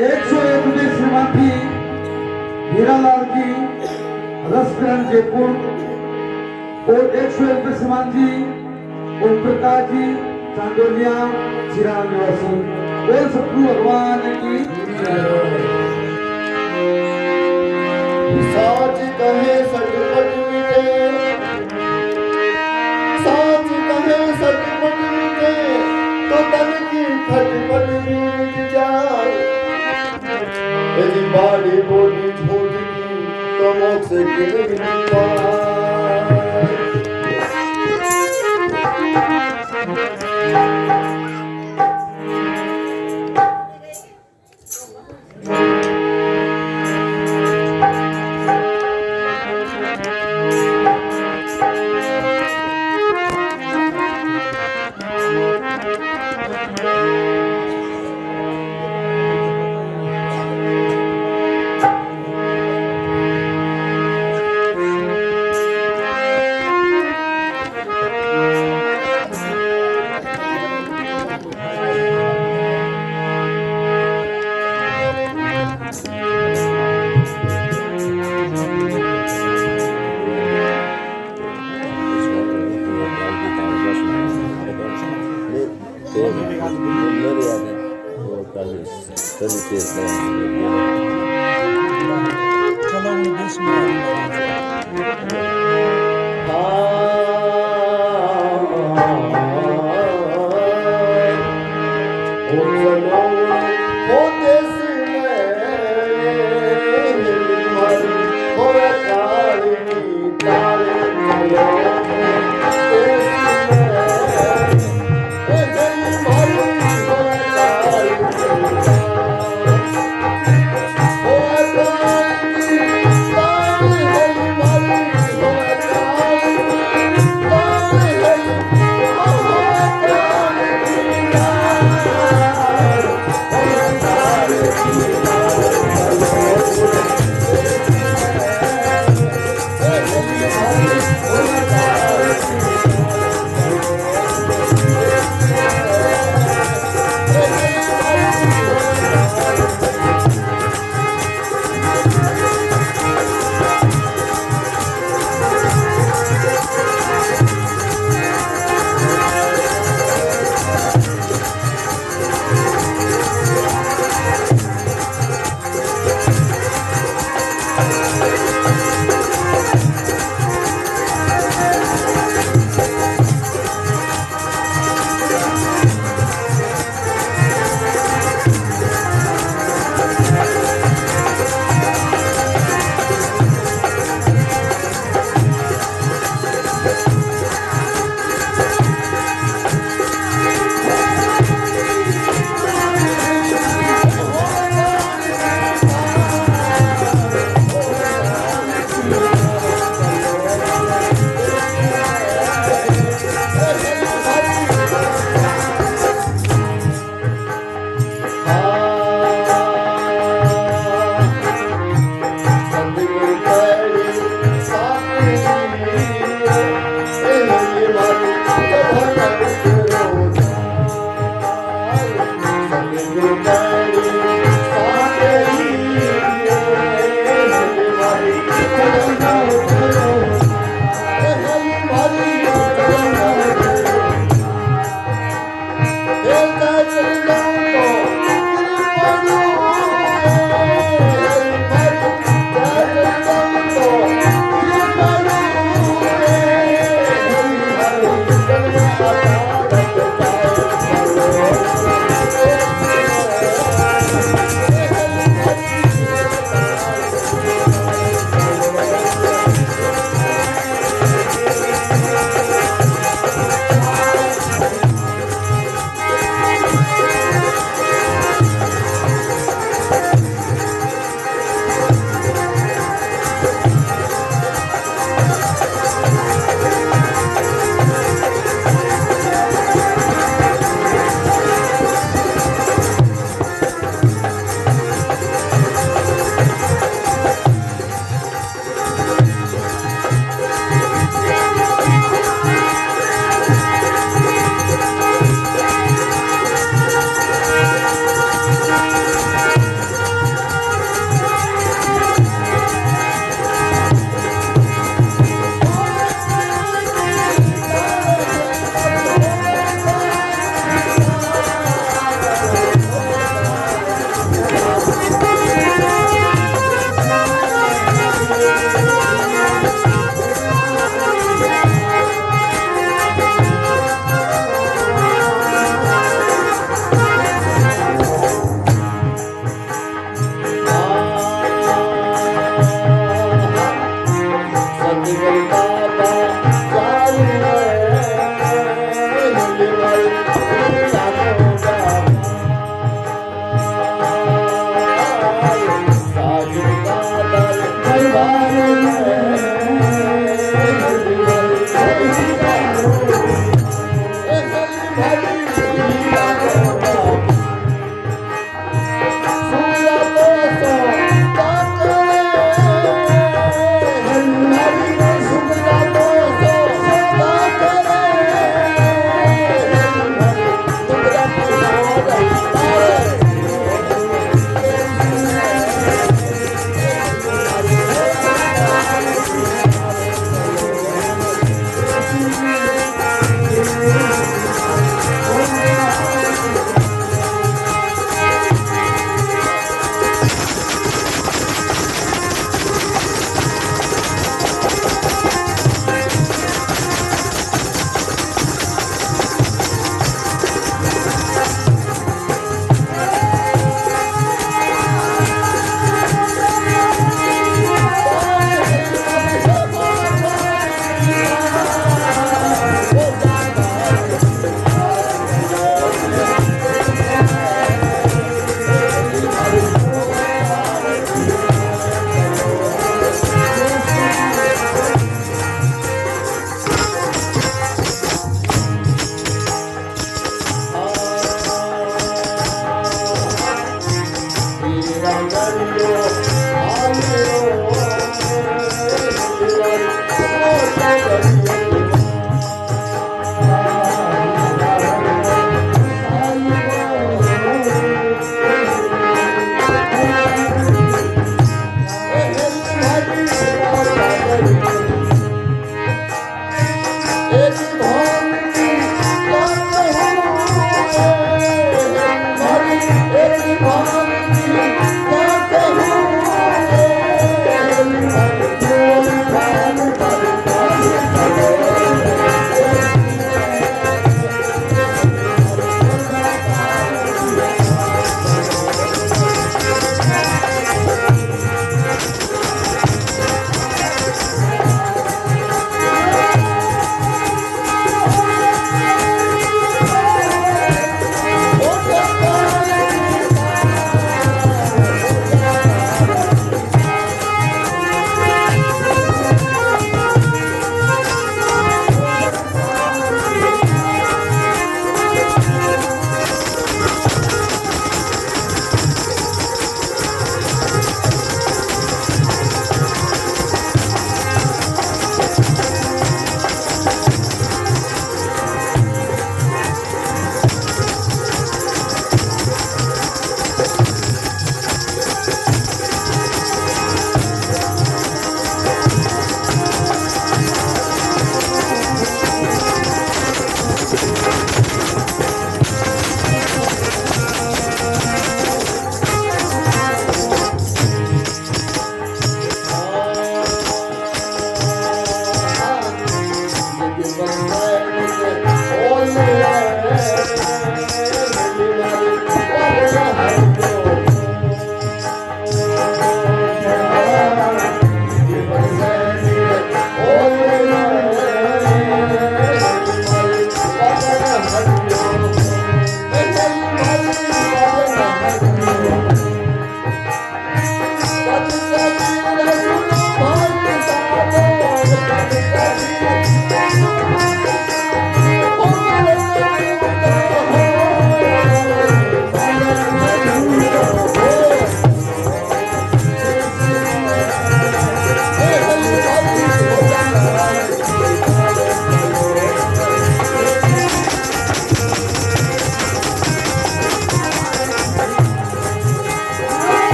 101 में श्रीमती हीरालाल जी रसकरण जयपुर और 101 में श्रीमान जी ओम प्रकाश जी चांदोलिया चिराग निवासी और सतगुरु भगवान की साच कहे सचपट मिटे, साच कहे सचपट मिटे, तो तन की खटपट भी मिट जाए। यदि बाड़ी बोली झूठ की तो मोक्ष की नहीं पाए।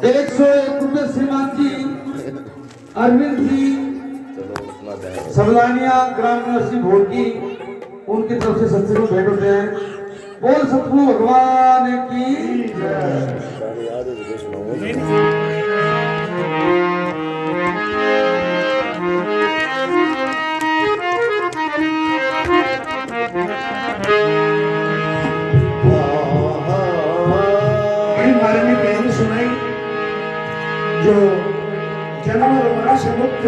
101 रुपये श्रीमान जी अरविंद जी सबलानिया ग्राम निवासी भोरकी उनकी तरफ से सत्संग में भेंट होते हैं। बोल सतगुरु भगवान की बारे में कहानी सुनाई जो जन्म और मरण से मुक्त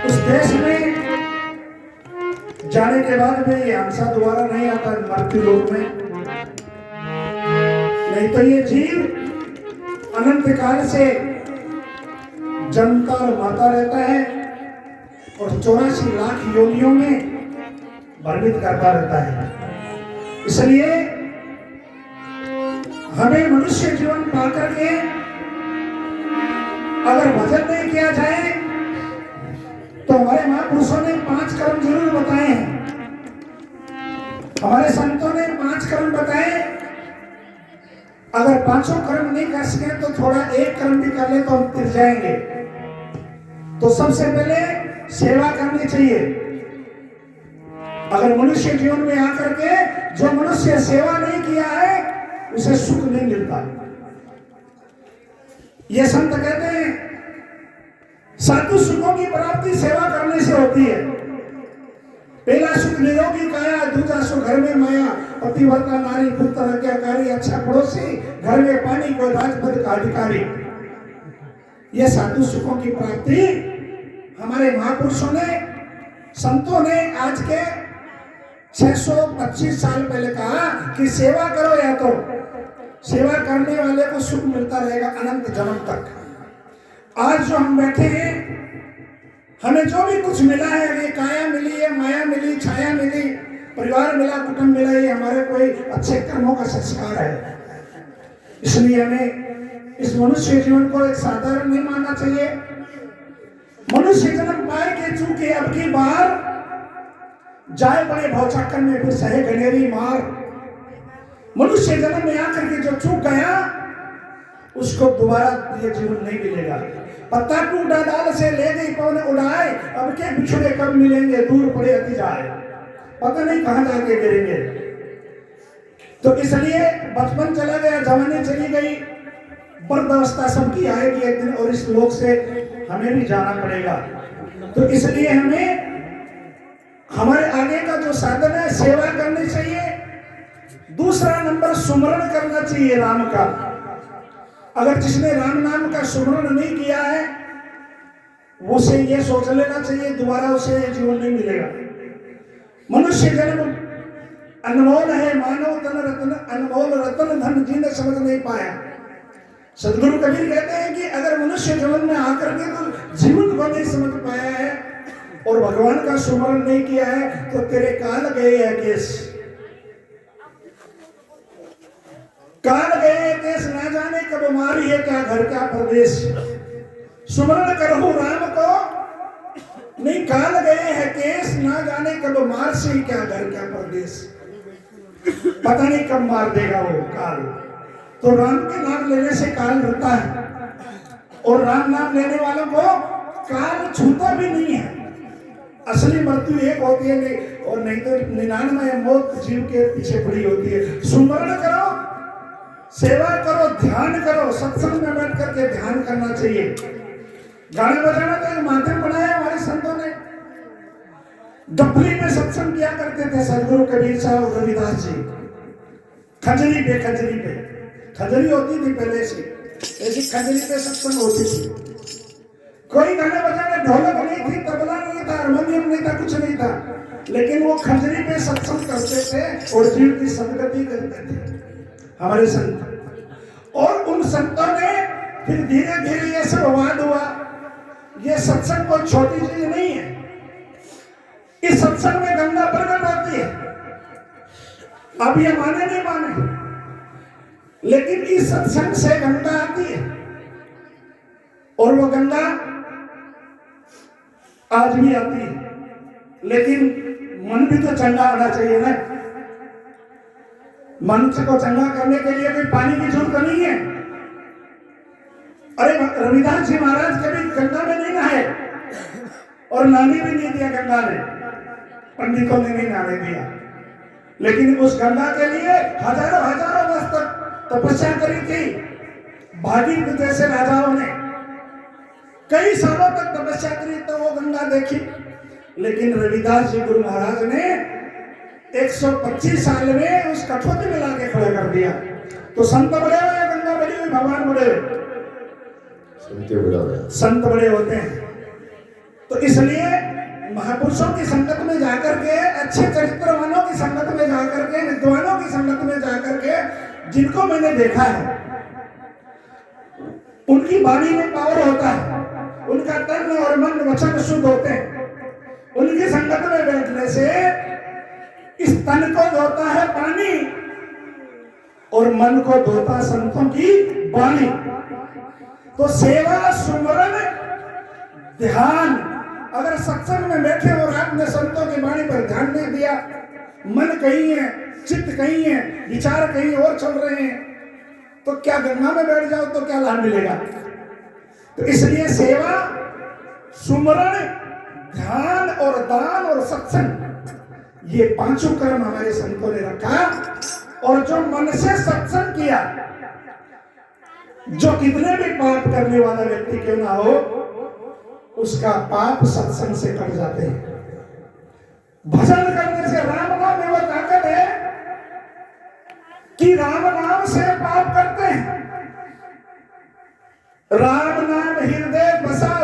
उस देश में जाने के बाद भी हंसा दोबारा नहीं आता मृत्यु लोक में। नहीं तो ये जीव अनंत काल से जन्मता और मरता रहता है और 84 लाख योनियों में भ्रमित करता रहता है। इसलिए हमें मनुष्य जीवन पाकर के अगर भजन नहीं किया जाए तो हमारे महापुरुषों ने 5 कर्म जरूर बताए हैं, हमारे संतों ने 5 कर्म बताए। अगर 5 कर्म नहीं कर सके तो थोड़ा एक कर्म भी कर ले तो हम तिर जाएंगे। तो सबसे पहले सेवा करनी चाहिए। अगर मनुष्य जीवन में आकर के जो मनुष्य सेवा नहीं किया है उसे सुख नहीं मिलता। ये संत कहते हैं साधु सुखों की प्राप्ति सेवा करने से होती है। पहला सुख निरोगी काया, दूसरा सुख घर में माया, पतिव्रता नारी, पुत्र आज्ञाकारी, अच्छा पड़ोसी, घर में पानी, कोई राजपद का अधिकारी। ये साधु सुखों की प्राप्ति हमारे महापुरुषों ने, संतों ने आज के 625 साल पहले कहा कि सेवा करो, या तो सेवा करने वाले को सुख मिलता रहेगा अनंत जन्म तक। आज जो हम बैठे हैं, हमें जो भी कुछ मिला है, ये काया मिली है, माया मिली, छाया मिली, परिवार मिला, कुटुंब मिला, ये हमारे कोई अच्छे कर्मों का संस्कार है। इसलिए हमें इस मनुष्य जीवन को एक साधारण नहीं मानना चाहिए। मनुष्य जन्म पाए के चूके अब की बार जाए बड़े भौचाकन में, फिर सहे घनेरी मार। मनुष्य जन्म में आकर के जो चूक गया, उसको दोबारा ये जीवन नहीं मिलेगा। पत्ता टूटा डाल से ले गई पवन उड़ाए, अब के बिछड़े कब मिलेंगे, दूर पड़े अति जाए, पता नहीं कहां जाके गिरेंगे। तो इसलिए बचपन चला गया, जवानी चली गई, वृद्धावस्था सबकी आएगी एक दिन, और इस लोक से हमें भी जाना पड़ेगा। तो इसलिए हमें हमारे आगे का जो साधन है, सेवा करनी चाहिए। दूसरा नंबर सुमरण करना चाहिए राम का। अगर जिसने राम नाम का सुमरण नहीं किया है, उसे ये सोच लेना चाहिए दोबारा उसे जीवन नहीं मिलेगा। मनुष्य जन्म अनमोल है, मानव तन रत्न अनमोल रत्न धन जिन्हें समझ नहीं पाया। सदगुरु कबीर कहते हैं कि अगर मनुष्य जीवन में आकर के तो जीवन को नहीं समझ पाया है और भगवान का सुमरण नहीं किया है, तो तेरे काल गए है केस, काल गए केस, ना जाने कब मारी है क्या घर क्या प्रदेश। सुमरण करो राम को, नहीं काल गए है केस, ना जाने कब मार से क्या घर क्या प्रदेश। पता नहीं कब मार देगा वो काल। तो राम के नाम लेने से काल रहता है, और राम नाम लेने वालों को काल छूता भी नहीं है। असली मृत्यु एक होती है, नहीं और नहीं तो 99 मौत जीव के पीछे पड़ी होती है। सुमरण करो, सेवा करो, ध्यान करो। सत्संग में बैठ करके ध्यान करना चाहिए। गाना बजाना तो एक माध्यम बनाया हमारे संतों ने। डबली में सत्संग किया करते थे सदगुरु कबीर साहब, रविदास जी। खजरी पे, खजरी पे खजरी होती थी पहले से, ऐसी खजरी पे सत्संग होती थी। कोई गाना बजाना, ढोलक नहीं थी, तबला नहीं था, हारमोनियम नहीं था, कुछ नहीं था, लेकिन वो खजरी पे सत्संग करते थे और जीव की सदगति करते थे हमारे संत। और उन संतों ने फिर धीरे धीरे ये सब वाद हुआ। ये सत्संग कोई छोटी चीज नहीं है। इस सत्संग में गंगा प्रकट होती है। अब ये माने नहीं माने, लेकिन इस सत्संग से गंगा आती है, और वो गंगा आज भी आती है। लेकिन मन भी तो चंगा होना चाहिए ना। मन को चंगा करने के लिए कोई पानी की जरूरत नहीं है। अरे रविदास जी महाराज कभी गंगा में नहीं नहाए, और नहाने भी नहीं दिया गंगा ने, पंडितों ने नहीं नहाने दिया। लेकिन उस गंगा के लिए हजारों हजारों वर्ष तक तपस्या करी थी। भागीरथ जैसे राजाओं ने कई सालों तक तपस्या करी तो वो गंगा देखी। लेकिन रविदास जी गुरु महाराज ने 125 साल में उस कठौती में लाके खड़ा कर दिया। तो संत बड़े हुए, गंगा बड़ी हुई, भगवान बड़े हुए, संत बड़े होते हैं। तो इसलिए महापुरुषों की संगत में जाकर के, अच्छे चरित्रवानों की संगत में जाकर के, विद्वानों की संगत में जाकर के, जिनको मैंने देखा है, उनकी वाणी में पावर होता है, उनका तन और मन वचन शुद्ध होते हैं। उनकी संगत में बैठने से इस तन को धोता है पानी, और मन को धोता संतों की वाणी। तो सेवा, सुमरण, ध्यान, अगर सत्संग में बैठे और आपने संतों की वाणी पर ध्यान नहीं दिया, मन कहीं है, चित्त कहीं है, विचार कहीं और चल रहे हैं, तो क्या गंगा में बैठ जाओ तो क्या लाभ मिलेगा। तो इसलिए सेवा, सुमरण, ध्यान और दान और सत्संग, ये पांचों कर्म हमारे संतों ने रखा। और जो मन से सत्संग किया, जो कितने भी पाप करने वाला व्यक्ति क्यों ना हो, उसका पाप सत्संग से कट जाते हैं। भजन करने से राम नाम में वो ताकत है कि राम नाम से पाप करते हैं। राम नाम ही